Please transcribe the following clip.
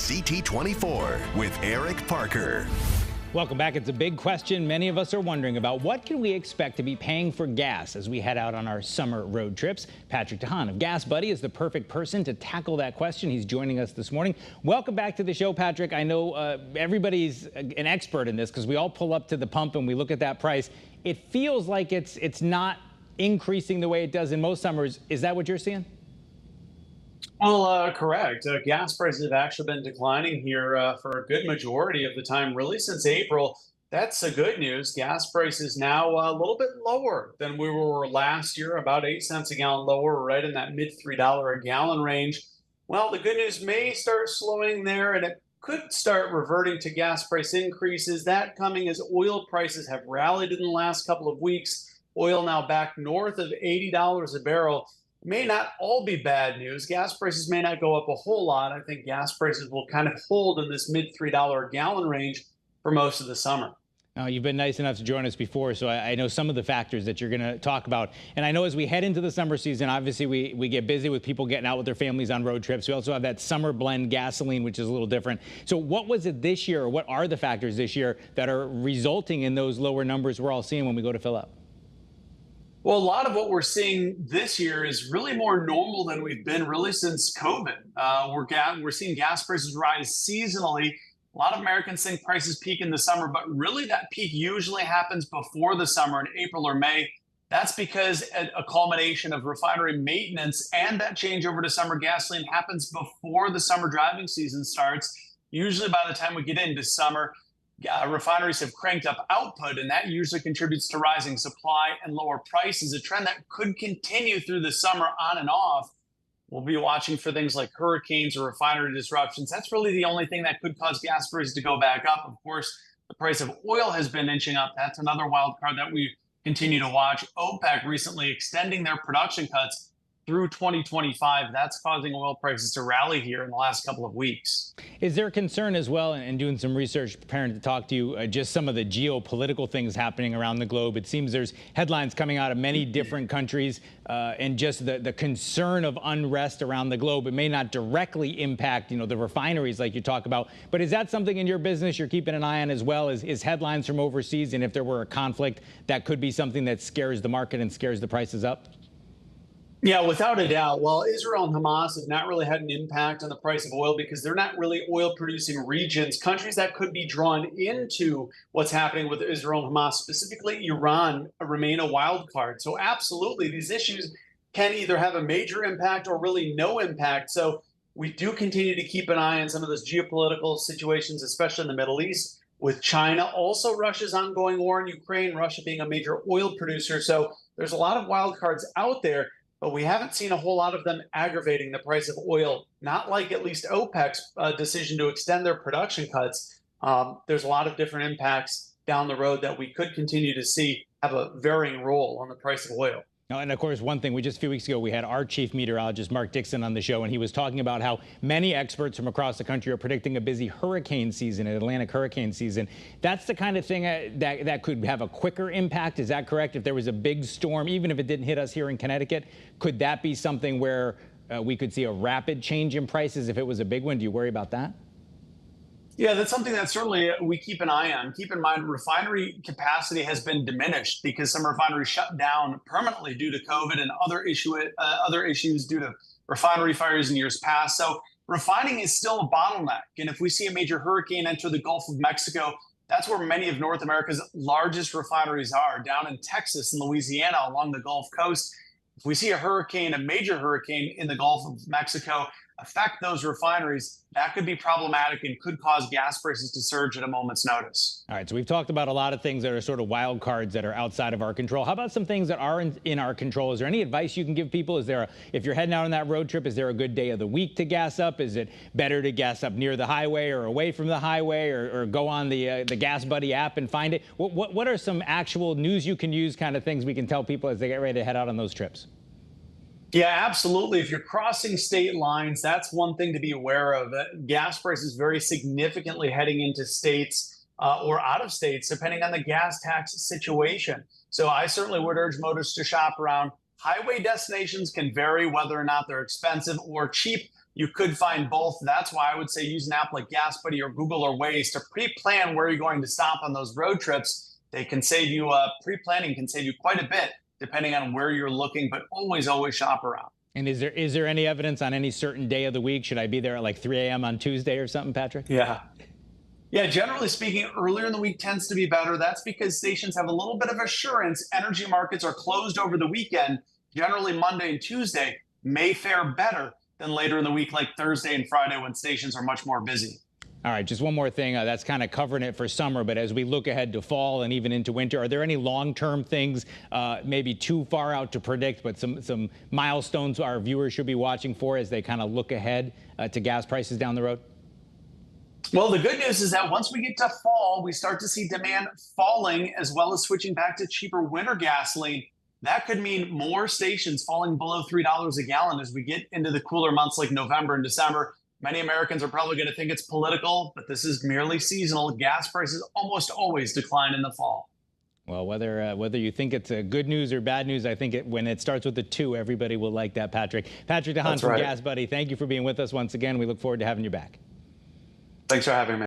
CT24 with Eric Parker. Welcome back. It's a big question many of us are wondering about. What can we expect to be paying for gas as we head out on our summer road trips? Patrick Haan of Gas Buddy is the perfect person to tackle that question. He's joining us this morning. Welcome back to the show, Patrick. I know everybody's an expert in this because we all pull up to the pump and we look at that price. It feels like it's not increasing the way it does in most summers. Is that what you're seeing? Well, correct. Gas prices have actually been declining here for a good majority of the time, really since April. That's the good news. Gas prices now a little bit lower than we were last year, about 8 cents a gallon lower, right in that mid $3 a gallon range. Well, the good news may start slowing there, and it could start reverting to gas price increases. That coming as oil prices have rallied in the last couple of weeks. Oil now back north of $80 a barrel. May not all be bad news. Gas prices may not go up a whole lot. I think gas prices will kind of hold in this mid $3 a gallon range for most of the summer. Now, you've been nice enough to join us before, so I know some of the factors that you're going to talk about. And I know as we head into the summer season, obviously we get busy with people getting out with their families on road trips. We also have that summer blend gasoline, which is a little different. So what was it this year, or what are the factors this year that are resulting in those lower numbers we're all seeing when we go to fill up? Well, a lot of what we're seeing this year is really more normal than we've been really since COVID. We're seeing gas prices rise seasonally. A lot of Americans think prices peak in the summer, but really that peak usually happens before the summer in April or May. That's because a culmination of refinery maintenance and that changeover to summer gasoline happens before the summer driving season starts. Usually by the time we get into summer, refineries have cranked up output, and that usually contributes to rising supply and lower prices, a trend that could continue through the summer on and off. We'll be watching for things like hurricanes or refinery disruptions. That's really the only thing that could cause gas prices to go back up. Of course, the price of oil has been inching up. That's another wild card that we continue to watch. OPEC recently extending their production cuts through 2025. That's causing oil prices to rally here in the last couple of weeks. Is there concern as well, and doing some research, preparing to talk to you, just some of the geopolitical things happening around the globe? It seems there's headlines coming out of many different countries and just the concern of unrest around the globe. It may not directly impact, the refineries like you talk about, but is that something in your business you're keeping an eye on as well as headlines from overseas? And if there were a conflict, that could be something that scares the market and scares the prices up? Yeah, without a doubt. Well, Israel and Hamas have not really had an impact on the price of oil because they're not really oil-producing regions. Countries that could be drawn into what's happening with Israel and Hamas, specifically Iran, remain a wild card. So absolutely, these issues can either have a major impact or really no impact. So we do continue to keep an eye on some of those geopolitical situations, especially in the Middle East, with China. Also, Russia's ongoing war in Ukraine, Russia being a major oil producer. So there's a lot of wild cards out there. But we haven't seen a whole lot of them aggravating the price of oil, not like at least OPEC's decision to extend their production cuts. There's a lot of different impacts down the road that we could continue to see have a varying role on the price of oil. Now, and of course, one thing, a few weeks ago, we had our chief meteorologist, Mark Dixon, on the show, and he was talking about how many experts from across the country are predicting a busy hurricane season, an Atlantic hurricane season. That's the kind of thing that could have a quicker impact. Is that correct? If there was a big storm, even if it didn't hit us here in Connecticut, could that be something where we could see a rapid change in prices if it was a big one? Do you worry about that? Yeah, that's something that certainly we keep an eye on. Keep in mind, refinery capacity has been diminished because some refineries shut down permanently due to COVID and other issues due to refinery fires in years past. So refining is still a bottleneck. And if we see a major hurricane enter the Gulf of Mexico, that's where many of North America's largest refineries are, down in Texas and Louisiana along the Gulf Coast. If we see a major hurricane in the Gulf of Mexico affect those refineries, that could be problematic and could cause gas prices to surge at a moment's notice. All right, so we've talked about a lot of things that are sort of wild cards that are outside of our control. How about some things that are in our control? Is there any advice you can give people? If you're heading out on that road trip, is there a good day of the week to gas up? Is it better to gas up near the highway or away from the highway, or go on the Gas Buddy app and find it? What are some actual news you can use kind of things we can tell people as they get ready to head out on those trips? Yeah, absolutely. If you're crossing state lines, that's one thing to be aware of. Gas prices vary significantly heading into states or out of states, depending on the gas tax situation. So I certainly would urge motorists to shop around. Highway destinations can vary whether or not they're expensive or cheap. you could find both. That's why I would say use an app like Gas Buddy or Google or Waze to pre-plan where you're going to stop on those road trips. They can save you, pre-planning can save you quite a bit depending on where you're looking, but always shop around. And is there any evidence on any certain day of the week? Should I be there at like 3 a.m. on Tuesday or something, Patrick? Yeah. Yeah, generally speaking, earlier in the week tends to be better. That's because stations have a little bit of assurance. Energy markets are closed over the weekend. Generally, Monday and Tuesday may fare better than later in the week, like Thursday and Friday, when stations are much more busy. All right, just one more thing. That's kind of covering it for summer, but as we look ahead to fall and even into winter, are there any long-term things, maybe too far out to predict, but some milestones our viewers should be watching for as they kind of look ahead to gas prices down the road? Well, the good news is that once we get to fall, we start to see demand falling as well as switching back to cheaper winter gasoline. That could mean more stations falling below $3 a gallon as we get into the cooler months like November and December. Many Americans are probably going to think it's political, but this is merely seasonal. Gas prices almost always decline in the fall. Well, whether you think it's good news or bad news, I think when it starts with a 2, everybody will like that, Patrick. Patrick Haan from Gas Buddy, thank you for being with us once again. We look forward to having you back. Thanks for having me.